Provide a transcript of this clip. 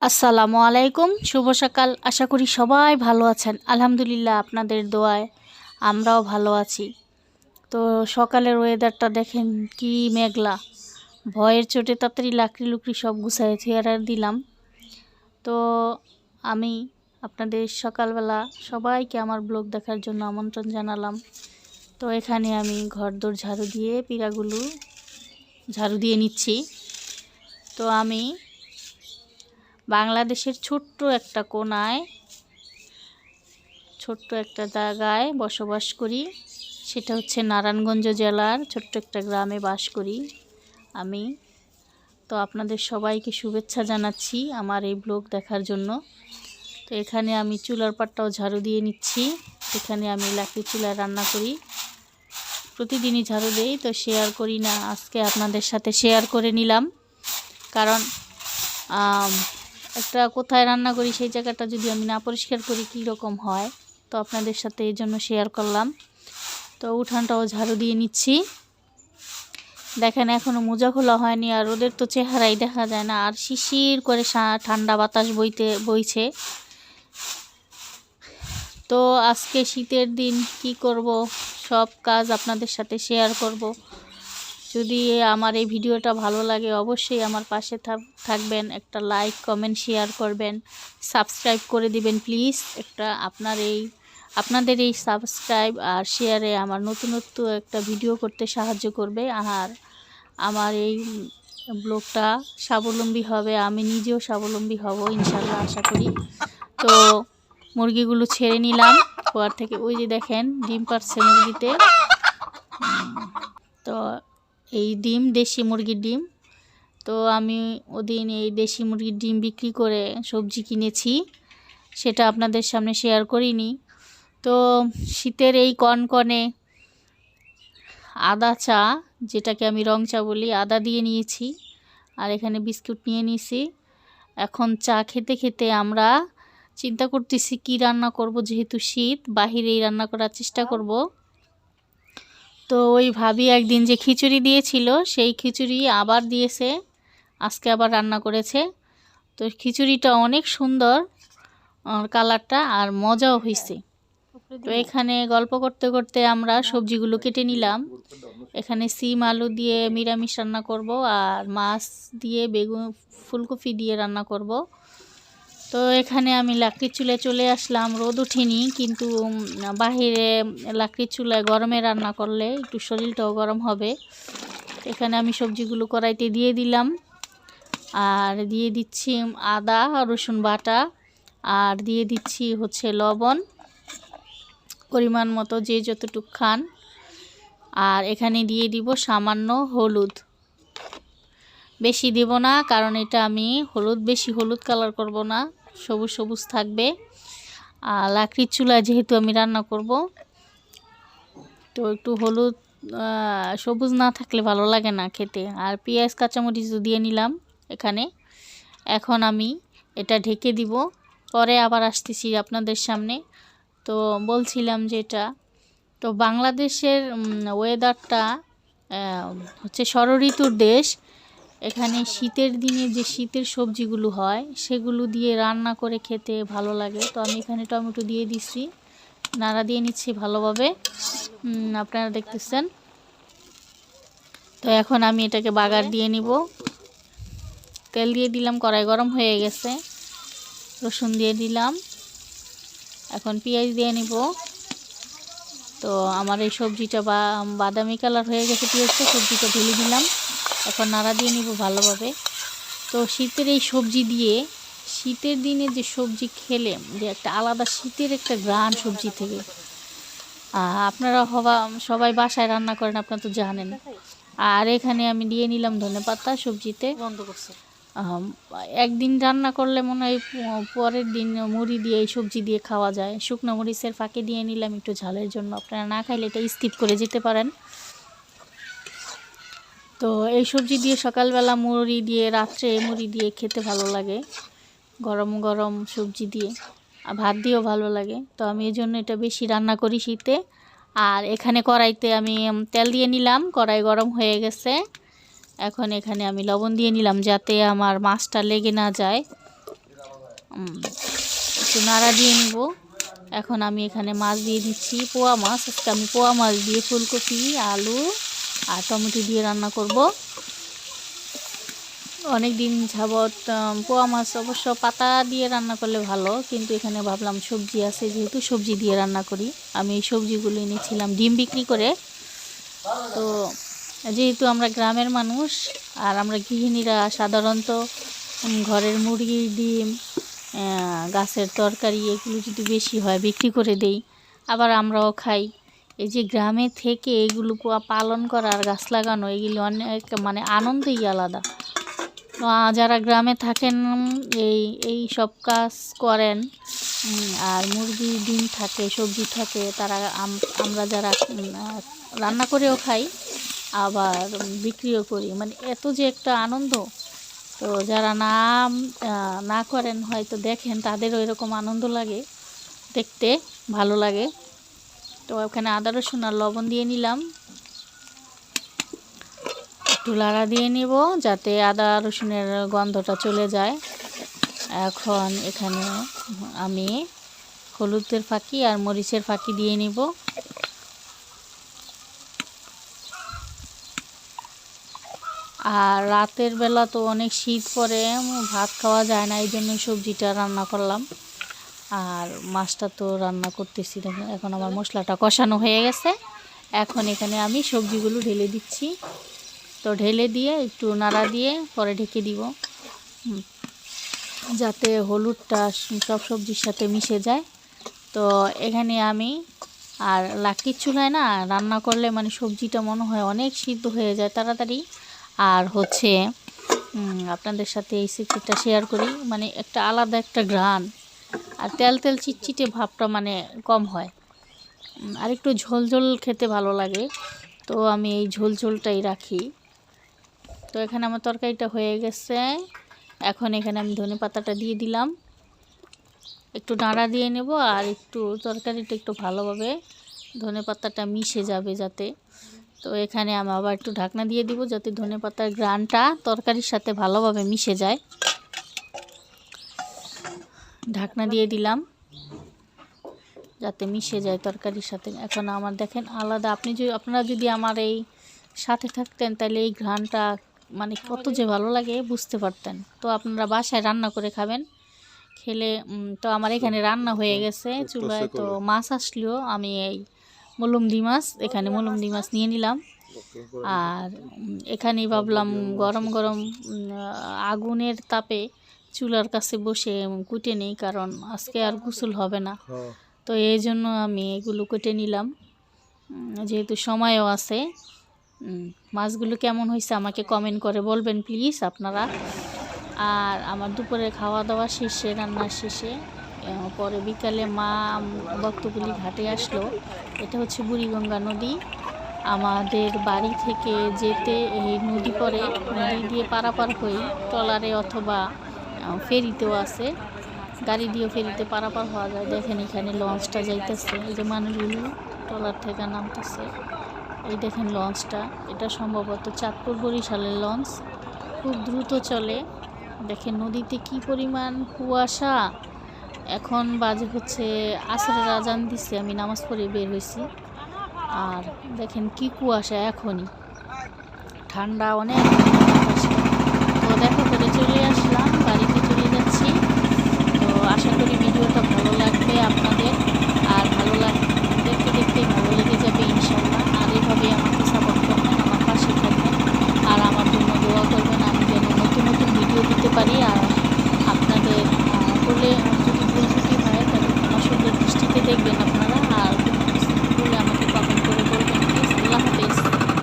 আসসালামু আলাইকুম, শুভ সকাল। আশা করি সবাই ভালো আছেন। আলহামদুলিল্লাহ, আপনাদের দোয়ায় আমরাও ভালো আছি। তো সকালের ওয়েদারটা দেখেন কি মেঘলা। ভয়ের চোটে তাড়াতাড়ি লাকড়ি লুকড়ি সব গুছায় থুয়ে দিলাম। তো আমি আপনাদের সকালবেলা সবাইকে আমার ব্লগ দেখার জন্য আমন্ত্রণ জানালাম। তো এখানে আমি ঘরদোর ঝাড়ু দিয়ে পিঁড়াগুলো ঝাড়ু দিয়ে নিচ্ছি। তো আমি বাংলাদেশের ছোট্ট একটা কোনায় ছোট্ট একটা জায়গায় বসবাস করি। সেটা হচ্ছে নারায়ণগঞ্জ জেলার ছোট্ট একটা গ্রামে বাস করি আমি। তো আপনাদের সবাইকে শুভেচ্ছা জানাচ্ছি আমার এই ব্লগ দেখার জন্য। তো এখানে আমি চুলার পাটটাও ঝাড়ু দিয়ে নিচ্ছি। এখানে আমি লাকড়ি চুলায় রান্না করি, প্রতিদিনই ঝাড়ু দেই। তো শেয়ার করি না, আজকে আপনাদের সাথে শেয়ার করে নিলাম। কারণ একটা কোথায় রান্না করি সেই জায়গাটা যদি আমি না পরিষ্কার করি কী রকম হয়, তো আপনাদের সাথে এই জন্য শেয়ার করলাম। তো উঠানটাও ঝাড়ু দিয়ে নিচ্ছি। দেখেন এখনও মোজা খোলা হয়নি, আর রোদের তো চেহারাই দেখা যায় না, আর শিশির করে ঠান্ডা বাতাস বইছে। তো আজকে শীতের দিন কি করব, সব কাজ আপনাদের সাথে শেয়ার করব। যদি আমার এই ভিডিওটা ভালো লাগে অবশ্যই আমার পাশে থাকবেন, একটা লাইক কমেন্ট শেয়ার করবেন, সাবস্ক্রাইব করে দিবেন প্লিজ। একটা আপনাদের এই সাবস্ক্রাইব আর শেয়ারে আমার নতুনত্ব একটা ভিডিও করতে সাহায্য করবে, আর আমার এই ব্লগটা স্বাবলম্বী হবে, আমি নিজেও স্বাবলম্বী হব ইনশাল্লাহ আশা করি। তো মুরগিগুলো ছেড়ে নিলাম খোয়ার থেকে। ওই যে দেখেন ডিম পাড়ছে মুরগিতে। তো এই ডিম দেশি মুরগির ডিম। তো আমি ওদিন এই দেশি মুরগির ডিম বিক্রি করে সবজি কিনেছি, সেটা আপনাদের সামনে শেয়ার করিনি। তো শীতের এই কনকনে আদা চা, যেটাকে আমি রং চা বলি, আদা দিয়ে নিয়েছি, আর এখানে বিস্কুট নিয়ে নিয়েছি। এখন চা খেতে খেতে আমরা চিন্তা করতেছি কি রান্না করব, যেহেতু শীত, বাহিরেই রান্না করার চেষ্টা করব। তো ওই ভাবি একদিন যে খিচুড়ি দিয়েছিল সেই খিচুড়ি আবার দিয়েছে, আজকে আবার রান্না করেছে। তো খিচুড়িটা অনেক সুন্দর কালারটা, আর মজাও হয়েছে। তো এখানে গল্প করতে করতে আমরা সবজিগুলো কেটে নিলাম। এখানে সিম আলু দিয়ে নিরামিষ রান্না করব, আর মাছ দিয়ে বেগুন ফুলকপি দিয়ে রান্না করব। তো এখানে আমি লাকড়ির চুলায় চলে আসলাম। রোদ উঠেনি, কিন্তু বাহিরে লাকড়ির চুলায় গরমে রান্না করলে একটু শরীরটাও গরম হবে। এখানে আমি সবজিগুলো কড়াইতে দিয়ে দিলাম, আর দিয়ে দিচ্ছি আদা রসুন বাটা, আর দিয়ে দিচ্ছি হচ্ছে লবণ পরিমাণ মতো, যে যতটুকু খান। আর এখানে দিয়ে দিব সামান্য হলুদ, বেশি দিব না, কারণ এটা আমি বেশি হলুদ কালার করব না, সবুজ সবুজ থাকবে। আর লাকড়ির চুলায় যেহেতু আমি রান্না করব, তো একটু হলুদ সবুজ না থাকলে ভালো লাগে না খেতে। আর পেঁয়াজ কাঁচামরিচ দিয়ে নিলাম এখানে। এখন আমি এটা ঢেকে দিব, পরে আবার আসতেছি আপনাদের সামনে। তো বলছিলাম যেটা, তো বাংলাদেশের ওয়েদারটা হচ্ছে ষড়ঋতুর দেশ। এখানে শীতের দিনে যে শীতের সবজিগুলো হয় সেগুলো দিয়ে রান্না করে খেতে ভালো লাগে। তো আমি এখানে টমেটো দিয়ে দিচ্ছি, নাড়া দিয়ে নিচ্ছি ভালোভাবে, আপনারা দেখতেছেন। তো এখন আমি এটাকে বাগার দিয়ে নিব। তেল দিয়ে দিলাম, কড়াই গরম হয়ে গেছে, রসুন দিয়ে দিলাম, এখন পেঁয়াজ দিয়ে নিব। তো আমার এই সবজিটা বাদামি কালার হয়ে গেছে পেঁয়াজটা, সবজিটা ঢেলে দিলাম, এখন নাড়া দিয়ে নিব ভালোভাবে। তো শীতের এই সবজি দিয়ে, শীতের দিনে যে সবজি খেলে যে একটা আলাদা শীতের একটা ঘ্রাণ সবজি থেকে, আপনারা সবাই বাসায় রান্না করেন, আপনারা তো জানেন। আর এখানে আমি দিয়ে নিলাম ধনেপাতা সবজিতে। একদিন রান্না করলে মনে হয় পরের দিন মুড়ি দিয়ে এই সবজি দিয়ে খাওয়া যায়। শুকনো মরিচের ফাঁকে দিয়ে নিলাম একটু ঝালের জন্য, আপনারা না খাইলে এটা স্কিপ করে যেতে পারেন। তো এই সবজি দিয়ে সকালবেলা মুড়ি দিয়ে, রাত্রে মুড়ি দিয়ে খেতে ভালো লাগে, গরম গরম সবজি দিয়ে, আর ভাত দিয়েও ভালো লাগে। তো আমি এই জন্য এটা বেশি রান্না করি শীতে। আর এখানে কড়াইতে আমি তেল দিয়ে নিলাম, কড়াই গরম হয়ে গেছে। এখন এখানে আমি লবণ দিয়ে নিলাম যাতে আমার মাছটা লেগে না যায়। একটু নাড়া দিয়ে নিব। এখন আমি এখানে মাছ দিয়ে দিচ্ছি, পোয়া মাছ। আজকে আমি পোয়া মাছ দিয়ে ফুলকপি, আলু আর টমেটো দিয়ে রান্না করব। অনেক দিন যাবৎ পোয়া মাছ অবশ্য পাতা দিয়ে রান্না করলে ভালো, কিন্তু এখানে ভাবলাম সবজি আছে যেহেতু সবজি দিয়ে রান্না করি। আমি এই সবজিগুলো এনেছিলাম ডিম বিক্রি করে। তো যেহেতু আমরা গ্রামের মানুষ আর আমরা গৃহিণীরা সাধারণত ঘরের মুরগির ডিম, গাছের তরকারি এগুলো যদি বেশি হয় বিক্রি করে দেই, আবার আমরাও খাই। এই যে গ্রামে থেকে এগুলো পালন করা আর গাছ লাগানো, এগুলো অনেক মানে আনন্দই আলাদা। যারা গ্রামে থাকেন এই সব কাজ করেন আর মুরগির ডিম থাকে, সবজি থাকে, তারা আমরা যারা রান্না করেও খাই আবার বিক্রিও করি, মানে এত যে একটা আনন্দ। তো যারা না করেন হয়তো দেখেন, তাদেরও এরকম আনন্দ লাগে, দেখতে ভালো লাগে। তো ওখানে আদা রসুন আর লবণ দিয়ে নিলাম, একটু লাড়া দিয়ে নিব যাতে আদা রসুনের গন্ধটা চলে যায়। এখন এখানে আমি হলুদের ফাঁকি আর মরিচের ফাঁকি দিয়ে নিব। আর রাতের বেলা তো অনেক শীত পড়ে, ভাত খাওয়া যায় না, এই জন্য সবজিটা রান্না করলাম। আর মাছটা তো রান্না করতেছি। দেখুন এখন আমার মশলাটা কষানো হয়ে গেছে। এখন এখানে আমি সবজিগুলো ঢেলে দিচ্ছি। তো ঢেলে দিয়ে একটু নাড়া দিয়ে পরে ঢেকে দিব, যাতে হলুদটা সব সবজির সাথে মিশে যায়। তো এখানে আমি আর লাকড়ির চুলায় না রান্না করলে মানে সবজিটা মনে হয় অনেক সিদ্ধ হয়ে যায় তাড়াতাড়ি। আর হচ্ছে আপনাদের সাথে এই সিক্রেটটা শেয়ার করি, মানে একটা আলাদা একটা ঘ্রাণ আর তেল তেল চিটচিটে ভাবটা মানে কম হয়, আর একটু ঝোল ঝোল খেতে ভালো লাগে। তো আমি এই ঝোল ঝোলটাই রাখি। তো এখানে আমার তরকারিটা হয়ে গেছে। এখন এখানে আমি ধনেপাতাটা দিয়ে দিলাম, একটু নাড়া দিয়ে নেব আর একটু তরকারিটা একটু ভালোভাবে ধনেপাতাটা মিশে যাবে যাতে। তো এখানে আমি আবার একটু ঢাকনা দিয়ে দিব যাতে ধনেপাতার ঘ্রাণটা তরকারির সাথে ভালোভাবে মিশে যায়। ঢাকনা দিয়ে দিলাম যাতে মিশে যায় তরকারির সাথে। এখন আমার দেখেন আলাদা, আপনারা যদি আমার এই সাথে থাকতেন তাহলে এই ঘ্রাণটা মানে কত যে ভালো লাগে বুঝতে পারতেন। তো আপনারা বাসায় রান্না করে খাবেন, খেলে। তো আমার এখানে রান্না হয়ে গেছে চুলায়। তো মাছ আসলেও আমি এই মলুমদি মাছ, এখানে মলুমদি মাছ নিয়ে নিলাম। আর এখানেই ভাবলাম গরম গরম আগুনের তাপে চুলার কাছে বসে কুটে নিই, কারণ আজকে আর গোসল হবে না। তো এই জন্য আমি এগুলো কেটে নিলাম, যেহেতু সময়ও আছে। মাছগুলো কেমন হয়েছে আমাকে কমেন্ট করে বলবেন প্লিজ আপনারা। আর আমার দুপুরে খাওয়া দাওয়া শেষে, রান্নার শেষে পরে বিকালে মা বক্তবুলি ঘাটে আসলো। এটা হচ্ছে বুড়িগঙ্গা নদী। আমাদের বাড়ি থেকে যেতে এই নদী পরে, নদী দিয়ে পারাপার হই ট্রলারে অথবা ফেরিতেও আছে, গাড়ি দিয়েও ফেরিতে পারাপার হওয়া যায়। দেখেন এখানে লঞ্চটা যাইতেছে, এই যে মানুষগুলো ট্রলার থেকে নামতেছে। এই দেখেন লঞ্চটা, এটা সম্ভবত চাঁদপুর বরিশালের লঞ্চ, খুব দ্রুত চলে। দেখেন নদীতে কি পরিমাণ কুয়াশা। এখন বাজে হচ্ছে আসরের আজান দিচ্ছে, আমি নামাজ পড়ে বের হয়েছি। আর দেখেন কি কুয়াশা, এখনই ঠান্ডা অনেক।